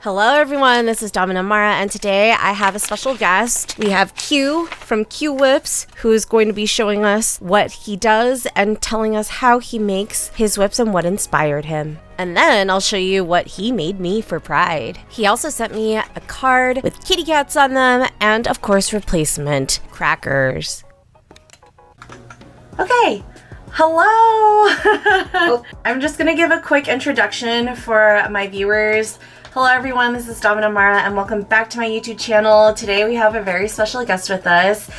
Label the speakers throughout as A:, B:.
A: Hello everyone, this is Domina Mara, and today I have a special guest. We have Q from Q Whips, who is going to be showing us what he does and telling us how he makes his whips and what inspired him. And then I'll show you what he made me for Pride. He also sent me a card with kitty cats on them and, of course, replacement crackers. Okay. Hello! I'm just gonna give a quick introduction for my viewers. Hello everyone, this is Domina Mara and welcome back to my YouTube channel. Today we have a very special guest with us.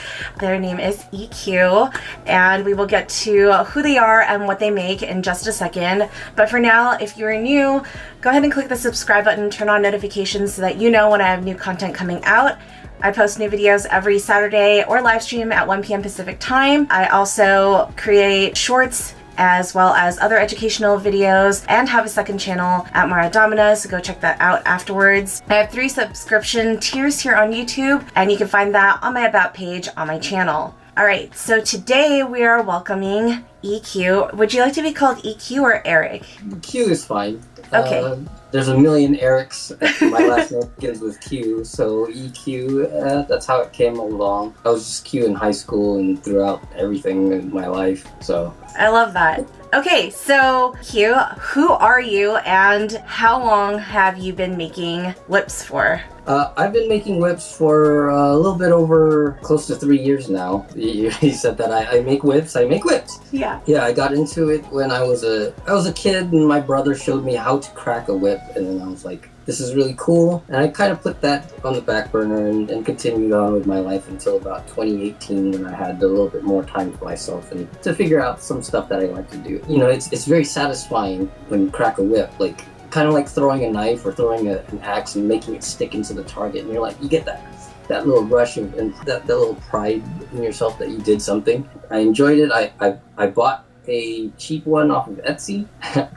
A: Their name is EQ and we will get to who they are and what they make in just a second. But for now, if you are new, go ahead and click the subscribe button, turn on notifications so that you know when I have new content coming out. I post new videos every Saturday or live stream at 1 p.m. Pacific time. I also create shorts as well as other educational videos and have a second channel at Mara Domina, so go check that out afterwards. I have 3 subscription tiers here on YouTube and you can find that on my About page on my channel. Alright, so today we are welcoming EQ. Would you like to be called EQ or Eric?
B: Q is fine.
A: Okay.
B: There's a million Erics. My last name begins with Q, so EQ, that's how it came along. I was just Q in high school and throughout everything in my life, so.
A: I love that. Okay, so Q, who are you and how long have you been making whips for?
B: I've been making whips for a little bit over close to 3 years now. You said that I make whips. I make whips.
A: Yeah.
B: Yeah, I got into it when I was a kid and my brother showed me how to crack a whip and then I was like, this is really cool. And I kind of put that on the back burner and continued on with my life until about 2018 when I had a little bit more time for myself and to figure out some stuff that I like to do. You know, it's very satisfying when you crack a whip, like kind of like throwing a knife or throwing an axe and making it stick into the target. And you're like, you get that little rush of, and that little pride in yourself that you did something. I enjoyed it. I bought a cheap one off of Etsy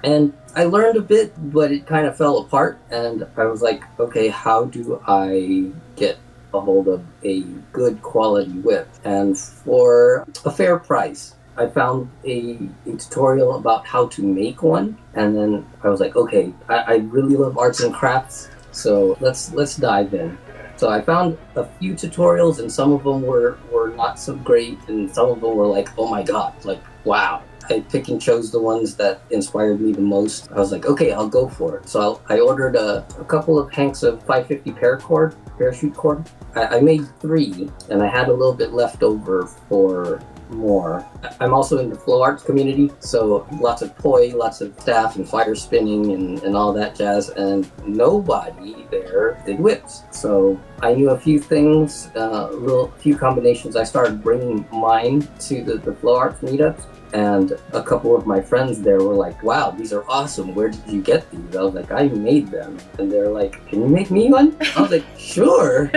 B: and I learned a bit, but it kind of fell apart and I was like, okay, how do I get a hold of a good quality whip and for a fair price? I found a tutorial about how to make one and then I was like, okay, I really love arts and crafts, so let's dive in. So I found a few tutorials and some of them were not so great and some of them were like, oh my god, like wow. I picked and chose the ones that inspired me the most. I was like, okay, I'll go for it. So I ordered a couple of hanks of 550 parachute cord. I made 3 and I had a little bit left over for more. I'm also in the flow arts community, so lots of poi, lots of staff and fire spinning and all that jazz, and nobody there did whips. So I knew a few things, a few combinations. I started bringing mine to the flow arts meetups. And a couple of my friends there were like, wow, these are awesome. Where did you get these? I was like, I made them. And they're like, can you make me one? I was like, sure.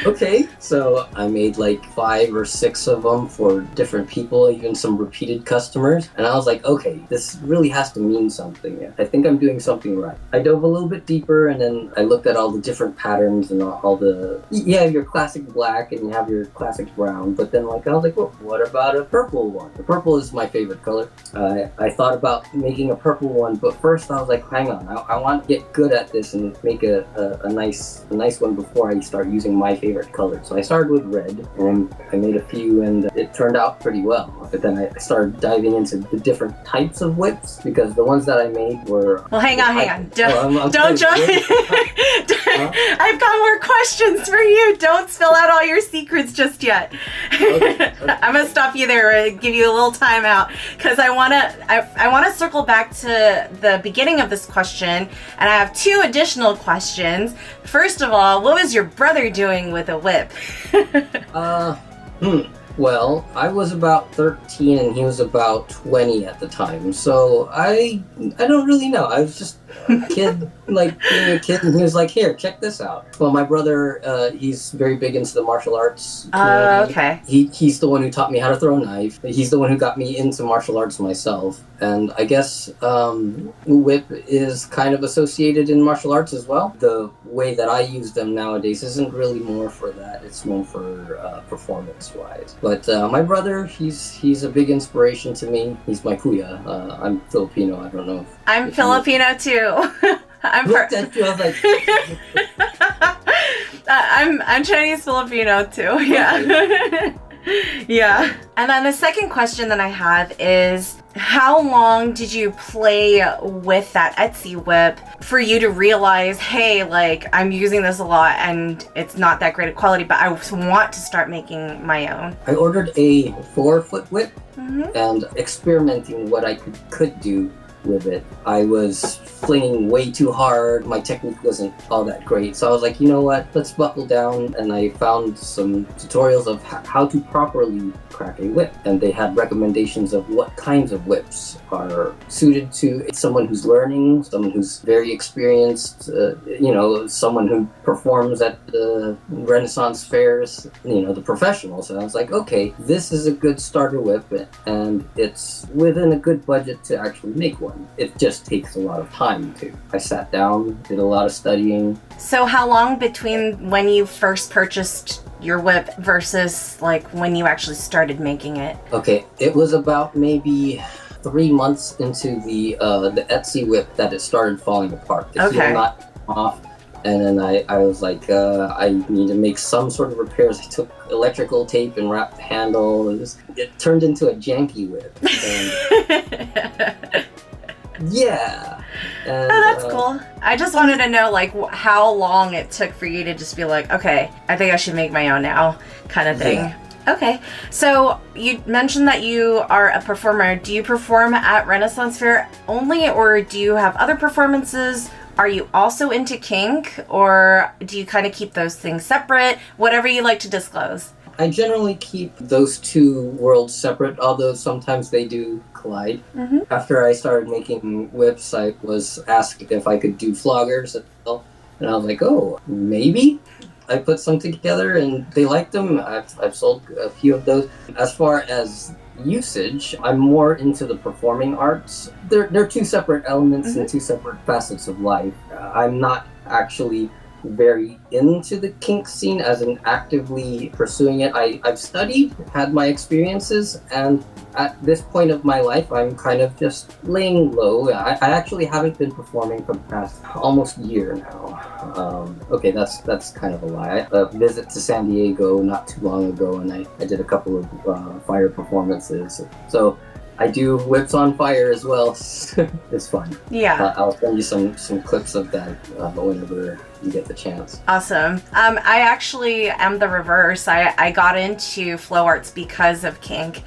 B: Okay. So I made like 5 or 6 of them for different people, even some repeated customers. And I was like, okay, this really has to mean something. I think I'm doing something right. I dove a little bit deeper and then I looked at all the different patterns and all the, your classic black and you have your classic brown. But then like, I was like, well, what about a purple one? The purple is my favorite color. I thought about making a purple one, but first I was like, hang on, I want to get good at this and make a nice one before I start using my favorite color. So I started with red and I made a few and it turned out pretty well. But then I started diving into the different types of whips because the ones that I made were...
A: Well, hang on. Don't jump. I've got more questions for you. Don't spill out all your secrets just yet. Okay. I'm going to stop you there and give you a little time out because I want to circle back to the beginning of this question and I have 2 additional questions. First of all, what was your brother doing with a whip?
B: Well, I was about 13 and he was about 20 at the time, so I don't really know. I was just a kid, like being a kid, and he was like, here, check this out. Well, my brother, he's very big into the martial arts community.
A: Okay.
B: He's the one who taught me how to throw a knife. He's the one who got me into martial arts myself. And I guess whip is kind of associated in martial arts as well. The way that I use them nowadays isn't really more for that. It's more for performance-wise. But my brother, he's a big inspiration to me. He's my kuya. I'm Filipino. I don't know if...
A: I'm Filipino too.
B: looked at you, I was like,
A: I'm Chinese Filipino too. Yeah. Yeah. And then the second question that I have is, how long did you play with that Etsy whip for you to realize, hey, like I'm using this a lot and it's not that great of quality, but I want to start making my own?
B: I ordered a 4-foot whip and experimenting what I could do with it. I was flinging way too hard. My technique wasn't all that great. So I was like, you know what, let's buckle down. And I found some tutorials of how to properly crack a whip. And they had recommendations of what kinds of whips are suited to someone who's learning, someone who's very experienced, someone who performs at the Renaissance fairs, the professionals. And I was like, okay, this is a good starter whip and it's within a good budget to actually make one. It just takes a lot of time too. I sat down, did a lot of studying.
A: So how long between when you first purchased your whip versus like when you actually started making it?
B: Okay, it was about maybe 3 months into the Etsy whip that it started falling apart. The heel knot came off, and then I was like, I need to make some sort of repairs. I took electrical tape and wrapped the handle. It turned into a janky whip. And yeah. And,
A: oh, that's cool. I just wanted to know like how long it took for you to just be like, okay, I think I should make my own now, kind of thing. Yeah. Okay, so you mentioned that you are a performer. Do you perform at Renaissance Fair only, or do you have other performances? Are you also into kink, or do you kind of keep those things separate? Whatever you like to disclose.
B: I generally keep those two worlds separate, although sometimes they do collide. After I started making whips, I was asked if I could do floggers as well, and I was like, oh, maybe? I put some together and they liked them. I've sold a few of those. As far as usage, I'm more into the performing arts. They're two separate elements and two separate facets of life. I'm not actually very into the kink scene as in actively pursuing it. I've studied, had my experiences, and at this point of my life, I'm kind of just laying low. I actually haven't been performing for the past almost year now. Okay, that's kind of a lie. A visit to San Diego not too long ago, and I did a couple of fire performances. So I do whips on fire as well. It's fun.
A: Yeah.
B: I'll send you some clips of that whenever you get the chance.
A: Awesome. I actually am the reverse. I got into flow arts because of kink.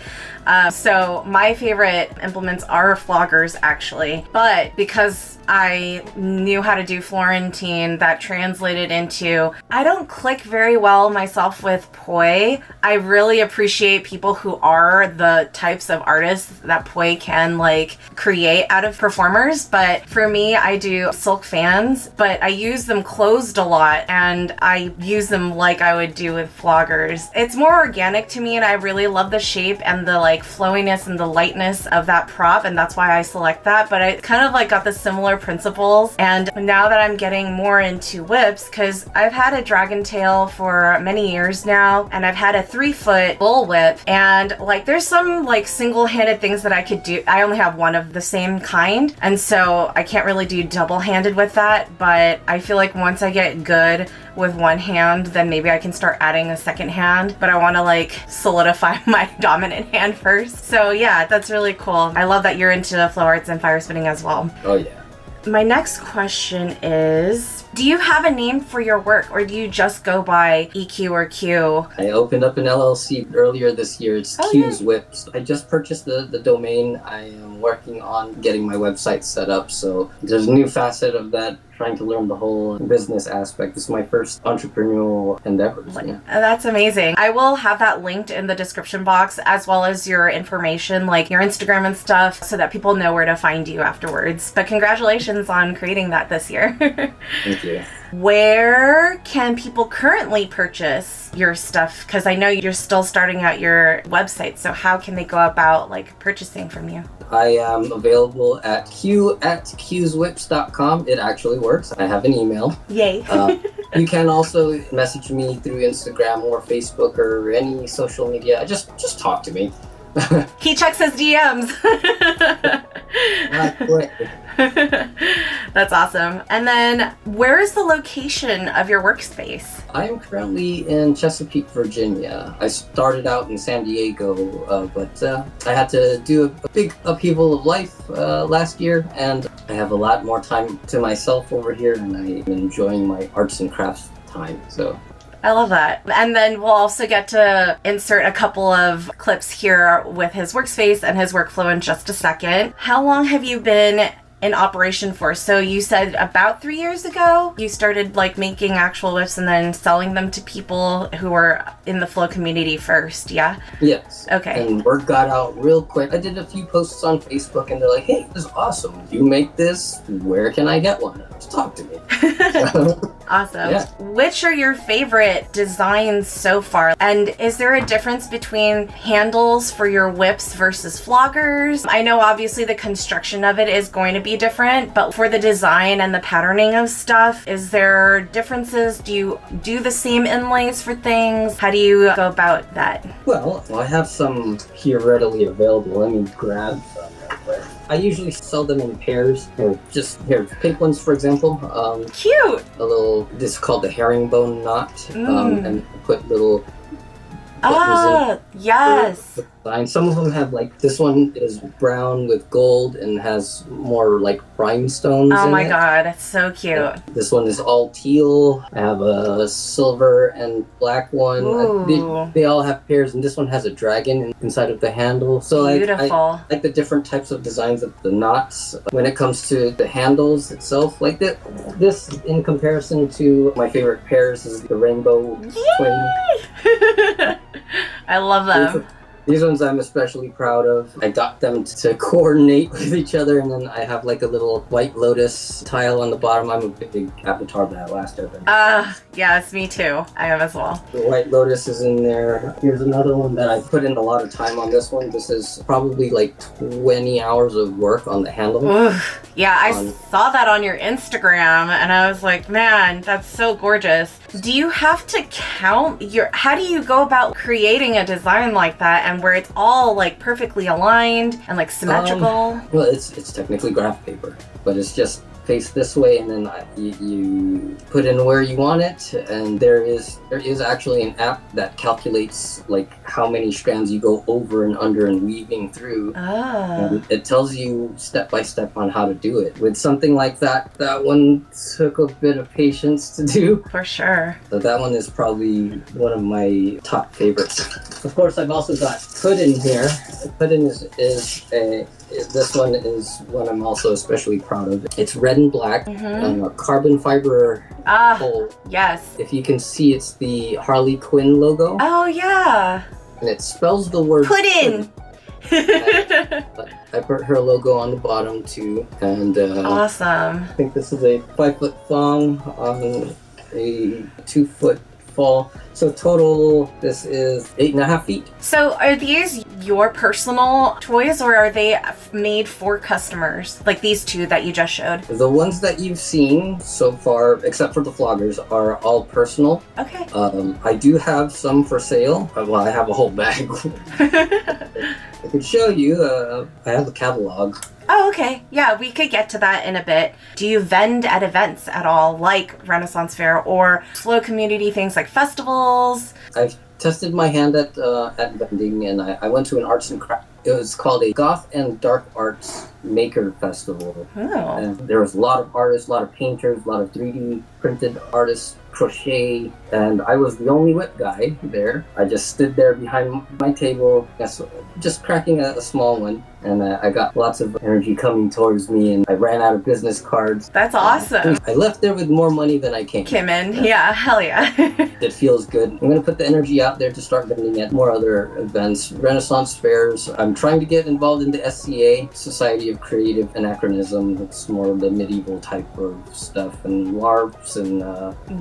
A: So my favorite implements are floggers actually, but because I knew how to do Florentine, that translated into, I don't click very well myself with poi. I really appreciate people who are the types of artists that poi can like create out of performers. But for me, I do silk fans, but I use them closed a lot and I use them like I would do with floggers. It's more organic to me and I really love the shape and the like flowiness and the lightness of that prop, and that's why I select that. But I kind of like got the similar principles, and now that I'm getting more into whips, because I've had a dragon tail for many years now and I've had a 3-foot bull whip, and like there's some like single-handed things that I could do. I only have one of the same kind, and so I can't really do double-handed with that, but I feel like once I get good with one hand, then maybe I can start adding a second hand, but I want to like solidify my dominant hand first. So yeah, that's really cool. I love that you're into flow arts and fire spinning as well.
B: Oh yeah.
A: My next question is, do you have a name for your work, or do you just go by EQ or Q?
B: I opened up an LLC earlier this year. It's Q's Whips. I just purchased the domain. I am working on getting my website set up, so there's a new facet of that, trying to learn the whole business aspect. This is my first entrepreneurial endeavor. Yeah.
A: That's amazing. I will have that linked in the description box, as well as your information, like your Instagram and stuff, so that people know where to find you afterwards. But congratulations on creating that this year.
B: Thank you.
A: Where can people currently purchase your stuff? Because I know you're still starting out your website, so how can they go about like purchasing from you?
B: I am available at q@qswhips.com. It actually works. I have an email.
A: Yay.
B: You can also message me through Instagram or Facebook or any social media. Just talk to me.
A: He checks his DMs.
B: Not quick.
A: That's awesome. And then where is the location of your workspace?
B: I'm currently in Chesapeake, Virginia. I started out in San Diego, but I had to do a big upheaval of life last year, and I have a lot more time to myself over here, and I'm enjoying my arts and crafts time. So
A: I love that. And then we'll also get to insert a couple of clips here with his workspace and his workflow in just a second. How long have you been in operation for? So you said about 3 years ago you started like making actual whips and then selling them to people who were in the flow community first, yeah?
B: yes.
A: Okay.
B: And word got out real quick. I did a few posts on Facebook, and they're like, "Hey, this is awesome. You make this. Where can I get one? Just talk to me."
A: Awesome.
B: Yeah.
A: Which are your favorite designs so far? And is there a difference between handles for your whips versus floggers? I know obviously the construction of it is going to be different, but for the design and the patterning of stuff, is there differences? Do you do the same inlays for things? How do you go about that?
B: Well, I have some here readily available. Let me grab some real quick. I usually sell them in pairs. Here, pink ones, for example.
A: Cute!
B: This is called the herringbone knot. And put little
A: Ah, yes.
B: Some of them have like, this one is brown with gold and has more like rhinestones
A: Oh
B: in
A: my
B: it.
A: god, it's so cute.
B: This one is all teal. I have a silver and black one.
A: Ooh.
B: They all have pairs, and this one has a dragon inside of the handle. So
A: Beautiful.
B: I like the different types of designs of the knots. When it comes to the handles itself, like this in comparison to my favorite pairs is the rainbow twin.
A: I love them.
B: These ones I'm especially proud of. I got them to coordinate with each other, and then I have like a little white lotus tile on the bottom. I'm a big Avatar that last Airbender.
A: Yes, me too. I am as well.
B: The white lotus is in there. Here's another one that I put in a lot of time on this one. This is probably like 20 hours of work on the handle.
A: Oof. Yeah, I saw that on your Instagram and I was like, man, that's so gorgeous. Do you have to count how do you go about creating a design like that and where it's all like perfectly aligned and like symmetrical?
B: Well, it's technically graph paper, but it's just faced this way, and then you put in where you want it, and there is actually an app that calculates like how many strands you go over and under and weaving through. And it tells you step by step on how to do it. With something like that one took a bit of patience to do.
A: For sure.
B: So that one is probably one of my top favorites. Of course, I've also got pudding here. Pudding this one is one I'm also especially proud of. It's red and black, and a carbon fiber hole.
A: Yes.
B: If you can see, it's the Harley Quinn logo.
A: Oh, yeah.
B: And it spells the word
A: pudding.
B: I put her logo on the bottom too. And
A: awesome.
B: I think this is a 5-foot thong on a 2-foot fall. So total, this is 8.5 feet.
A: So are these your personal toys or are they made for customers? Like these two that you just showed?
B: The ones that you've seen so far, except for the floggers, are all personal.
A: Okay.
B: I do have some for sale. Well, I have a whole bag. I could show you. I have a catalog.
A: Oh, okay. Yeah, we could get to that in a bit. Do you vend at events at all, like Renaissance Fair or flow community things like festivals?
B: I've tested my hand at Vending, and I went to an arts and craft. It was called a Goth and Dark Arts Maker Festival.
A: Oh.
B: And there was a lot of artists, a lot of painters, a lot of 3D printed artists, crochet, and I was the only whip guy there. I just stood there behind my table, just cracking a small one, and I got lots of energy coming towards me, and I ran out of business cards.
A: That's awesome.
B: I left there with more money than I came
A: in. Yeah, hell yeah.
B: It feels good. I'm going to put the energy out there to start vending at more other events, Renaissance fairs. I'm trying to get involved in the SCA, Society of Creative Anachronism. It's more of the medieval type of stuff, and LARPs and...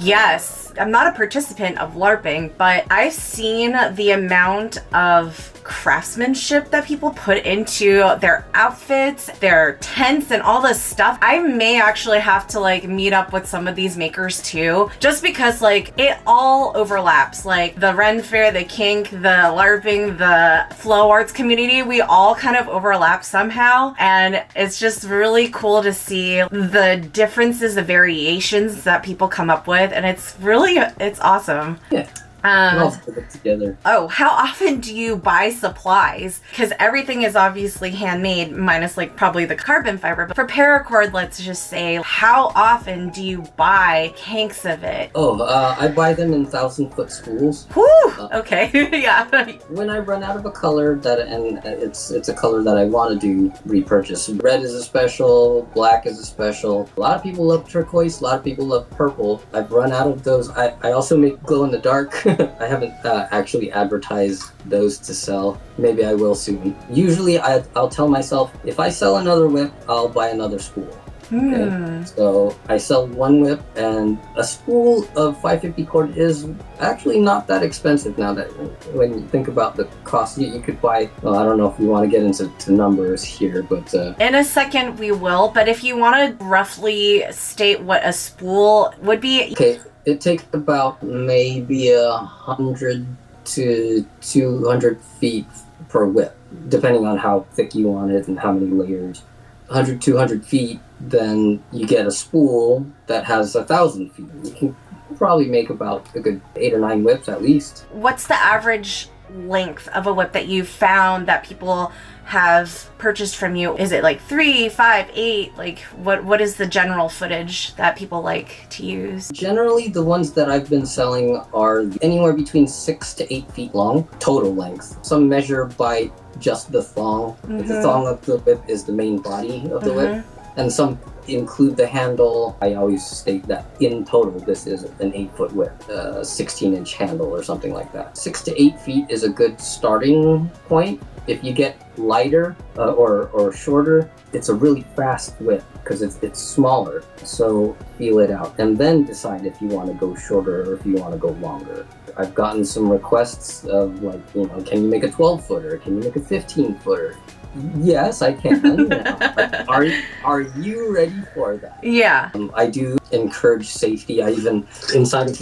A: Yeah, yes, I'm not a participant of LARPing, but I've seen the amount of craftsmanship that people put into their outfits, their tents, and all this stuff. I may actually have to like meet up with some of these makers too, just because like it all overlaps. Like the Ren Fair, the kink, the LARPing, the flow arts community, we all kind of overlap somehow, and it's just really cool to see the differences, the variations that people come up with, and it's awesome.
B: Yeah. All put it together.
A: Oh, how often do you buy supplies? Because everything is obviously handmade, minus like probably the carbon fiber. But for paracord, let's just say, how often do you buy hanks of it?
B: Oh, I buy them in 1,000-foot spools.
A: Whew! Okay, yeah.
B: When I run out of a color and it's a color that I want to do repurchase. Red is a special, black is a special. A lot of people love turquoise, a lot of people love purple. I've run out of those. I also make glow in the dark. I haven't actually advertised those to sell. Maybe I will soon. Usually I'll tell myself, if I sell another whip, I'll buy another spool. Okay? So I sell one whip, and a spool of 550 cord is actually not that expensive now that when you think about the cost. You could buy, well, I don't know if we want to get into numbers here, but
A: in a second we will, but if you want to roughly state what a spool would be.
B: Okay, it takes about maybe 100 to 200 feet per whip, depending on how thick you want it and how many layers. 100, 200 feet, then you get a spool that has 1,000 feet. You can probably make about a good 8 or 9 whips at least.
A: What's the average length of a whip that you've found that people have purchased from you? Is it like 3, 5, 8? Like what is the general footage that people like to use?
B: Generally, the ones that I've been selling are anywhere between 6 to 8 feet long, total length. Some measure by just the thong. The thong of the whip is the main body of the whip, and some include the handle. I always state that in total this is an 8-foot whip, 16-inch handle or something like that. 6 to 8 feet is a good starting point. If you get lighter or shorter, it's a really fast whip because it's smaller. So feel it out and then decide if you want to go shorter or if you want to go longer. I've gotten some requests of like, can you make a 12-footer? Can you make a 15-footer? Yes, I can. Are you ready for that?
A: Yeah.
B: I do encourage safety. I even, inside of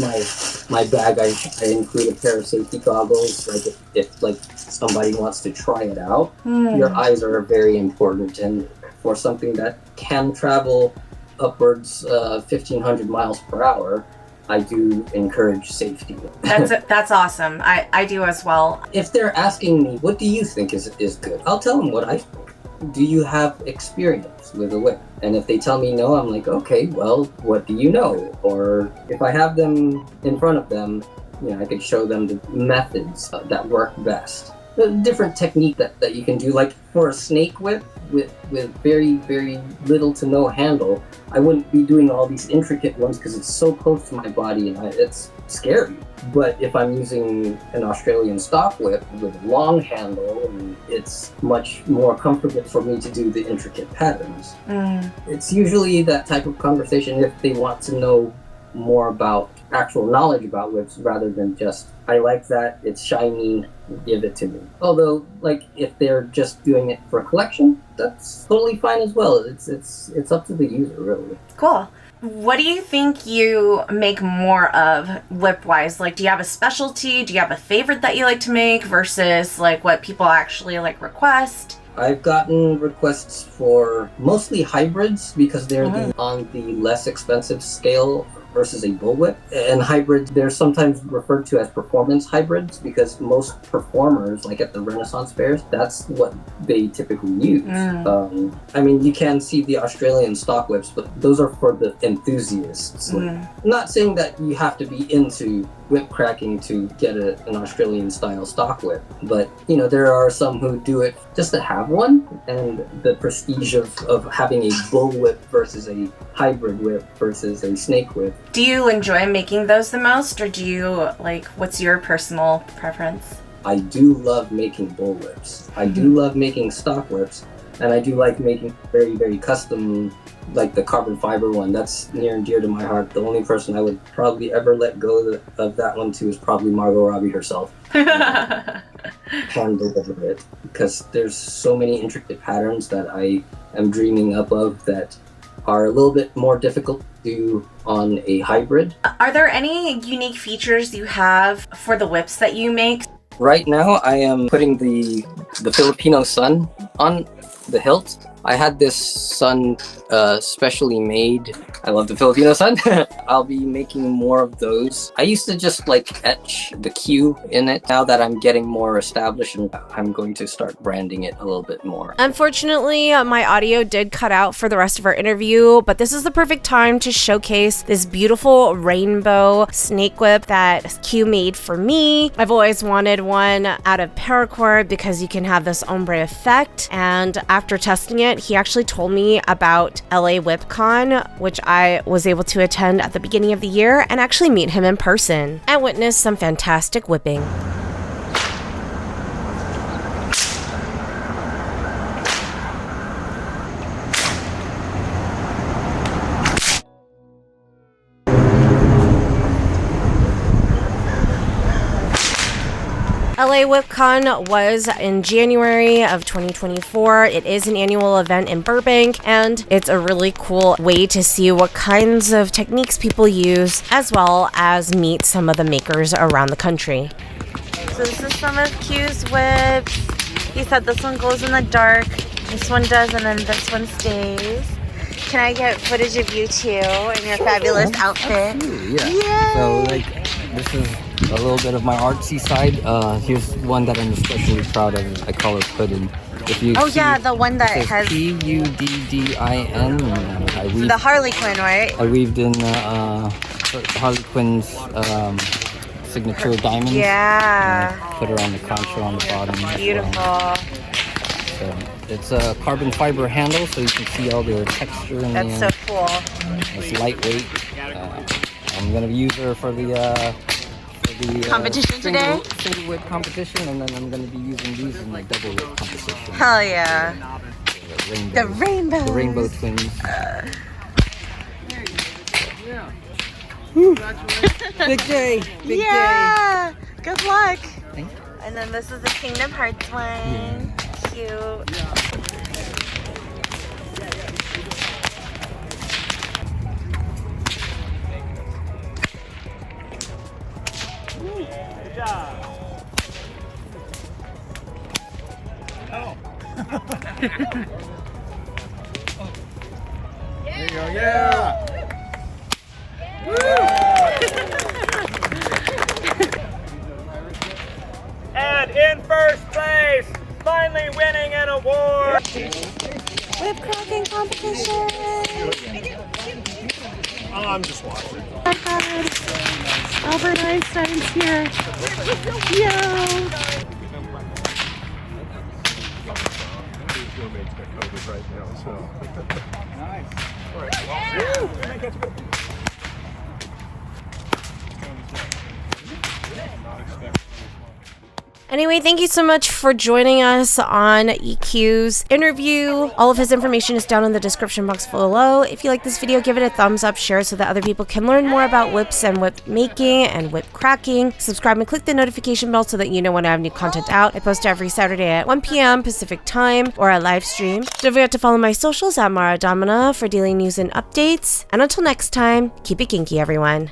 B: my bag, I include a pair of safety goggles. Like if like somebody wants to try it out, your eyes are very important. And for something that can travel upwards 1,500 miles per hour, I do encourage safety.
A: That's awesome. I do as well.
B: If they're asking me, what do you think is good? I'll tell them what I think. Do you have experience with a whip? And if they tell me no, I'm like, okay, well, what do you know? Or if I have them in front of them, I could show them the methods that work best. The different technique that you can do, like for a snake whip with very, very little to no handle, I wouldn't be doing all these intricate ones because it's so close to my body and it's scary. But if I'm using an Australian stock whip with a long handle, it's much more comfortable for me to do the intricate patterns. It's usually that type of conversation if they want to know more about actual knowledge about whips rather than just, I like that, it's shiny, give it to me. Although, like, if they're just doing it for collection, that's totally fine as well. It's up to the user, really.
A: Cool. What do you think you make more of whip-wise? Like, do you have a specialty? Do you have a favorite that you like to make versus, like, what people actually, like, request?
B: I've gotten requests for mostly hybrids because they're on the less expensive scale versus a bullwhip. And hybrids, they're sometimes referred to as performance hybrids because most performers, like at the Renaissance fairs, that's what they typically use. I mean, you can see the Australian stock whips, but those are for the enthusiasts. Like, I'm not saying that you have to be into whip cracking to get an Australian style stock whip, but there are some who do it just to have one, and the prestige of having a bull whip versus a hybrid whip versus a snake whip.
A: Do you enjoy making those the most, or do you what's your personal preference?
B: I do love making bull whips. I do love making stock whips, and I do like making very, very custom like the carbon fiber one, that's near and dear to my heart. The only person I would probably ever let go of that one to is probably Margot Robbie herself. Hand deliver it, because there's so many intricate patterns that I am dreaming up of that are a little bit more difficult to do on a hybrid.
A: Are there any unique features you have for the whips that you make?
B: Right now I am putting the Filipino sun on the hilt. I had this sun specially made. I love the Filipino sun. I'll be making more of those. I used to just like etch the Q in it. Now that I'm getting more established, and I'm going to start branding it a little bit more.
A: Unfortunately, my audio did cut out for the rest of our interview, but this is the perfect time to showcase this beautiful rainbow snake whip that Q made for me. I've always wanted one out of paracord because you can have this ombre effect, and after testing it, he actually told me about LA WhipCon, which I was able to attend at the beginning of the year and actually meet him in person and witness some fantastic whipping. LA WhipCon was in January of 2024. It is an annual event in Burbank, and it's a really cool way to see what kinds of techniques people use, as well as meet some of the makers around the country. So this is some of Q's whips. He said this one glows in the dark, this one does, and then this one stays. Can I get footage of you too in your fabulous outfit?
B: Absolutely, yeah. So this is a little bit of my artsy side. Here's one that I'm especially proud of. I call it Puddin. If you
A: the one that has
B: Puddin.
A: The Harley Quinn, right?
B: I weaved in Harley Quinn's signature diamonds.
A: Yeah.
B: Put her on the concho on the bottom.
A: Beautiful.
B: So it's a carbon fiber handle, so you can see all the texture in
A: That's so cool.
B: It's lightweight. I'm gonna use her for the
A: competition today?
B: Single whip competition, and then I'm gonna be using these in my double whip competition.
A: Hell yeah. The rainbow.
B: The rainbow twins. Big day. Big day.
A: Good luck.
B: Thank you.
A: And then this is the Kingdom Hearts one. Cute.
C: Good job. Oh. There you go. Yeah. And in first place, finally winning an award.
A: Whip cracking competition.
C: Oh, I'm just watching.
A: Oh my God. Albert Einstein's here. Yo.
C: Right now, so. Nice. All right.
A: Anyway, thank you so much for joining us on EQ's interview. All of his information is down in the description box below. If you like this video, give it a thumbs up, share it so that other people can learn more about whips and whip making and whip cracking. Subscribe and click the notification bell so that you know when I have new content out. I post every Saturday at 1 p.m. Pacific time, or I live stream. Don't forget to follow my socials at Mara Domina for daily news and updates. And until next time, keep it kinky, everyone.